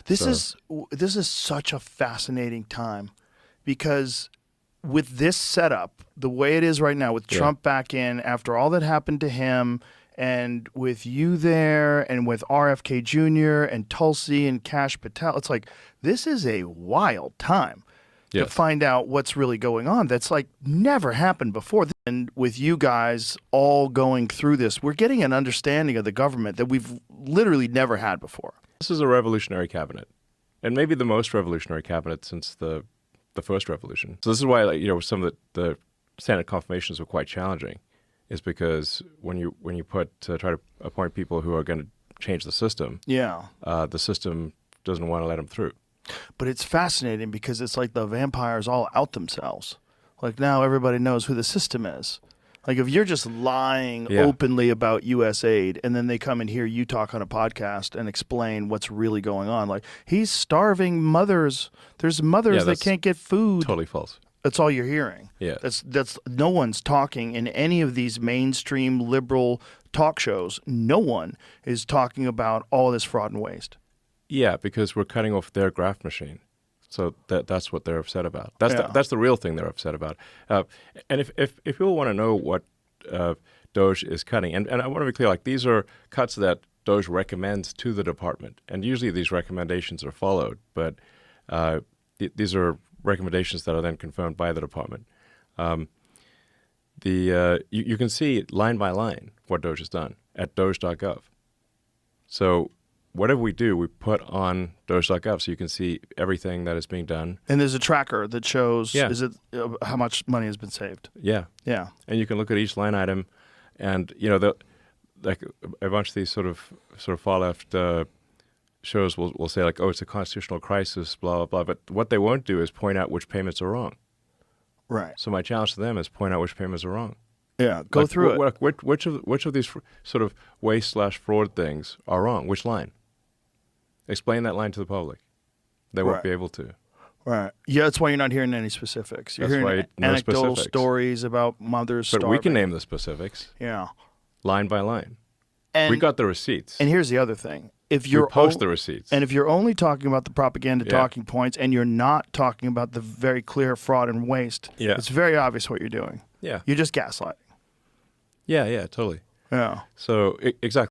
This is such a fascinating time because with this setup, the way it is right now, with Trump back in after all that happened to him, and with you there, and with RFK Jr. and Tulsi and Kash Patel, it's like this is a wild time to find out what's really going on. That's like never happened before. And with you guys all going through this, we're getting an understanding of the government that we've literally never had before. This is a revolutionary cabinet, and maybe the most revolutionary cabinet since the first revolution. So this is why, like, you know, some of the Senate confirmations were quite challenging, is because when you try to appoint people who are going to change the system, the system doesn't want to let them through. But it's fascinating because it's like the vampires all out themselves. Like now everybody knows who the system is. Like if you're just lying openly about U.S. aid and then they come and hear you talk on a podcast and explain what's really going on. Like he's starving mothers. There's mothers that can't get food. Totally false. That's all you're hearing. Yeah. That's no one's talking in any of these mainstream liberal talk shows. No one is talking about all this fraud and waste. Yeah, because we're cutting off their graft machine. So that's what they're upset about. That's the real thing they're upset about. And if people want to know what DOJ is cutting, and I want to be clear, like these are cuts that DOJ recommends to the department, and usually these recommendations are followed, but these are recommendations that are then confirmed by the department. You can see line by line what DOJ has done at DOJ.gov. So whatever we do, we put on DOJ.gov so you can see everything that is being done. And there's a tracker that shows how much money has been saved. Yeah. Yeah. And you can look at each line item, and you know, like a bunch of these sort of far left shows will say like, oh, it's a constitutional crisis, blah blah blah. But what they won't do is point out which payments are wrong. Right. So my challenge to them is point out which payments are wrong. Yeah, go through it. Which of these sort of waste/fraud things are wrong? Which line? Explain that line to the public. They won't be able to. Right. Yeah, that's why you're not hearing any specifics. You're hearing anecdotal stories about mothers starving. But we can name the specifics. Yeah. Line by line. And we got the receipts. And here's the other thing. If you're we post the receipts. And if you're only talking about the propaganda talking points and you're not talking about the very clear fraud and waste, it's very obvious what you're doing. Yeah. You're just gaslighting. Yeah, totally. Yeah. So, exactly.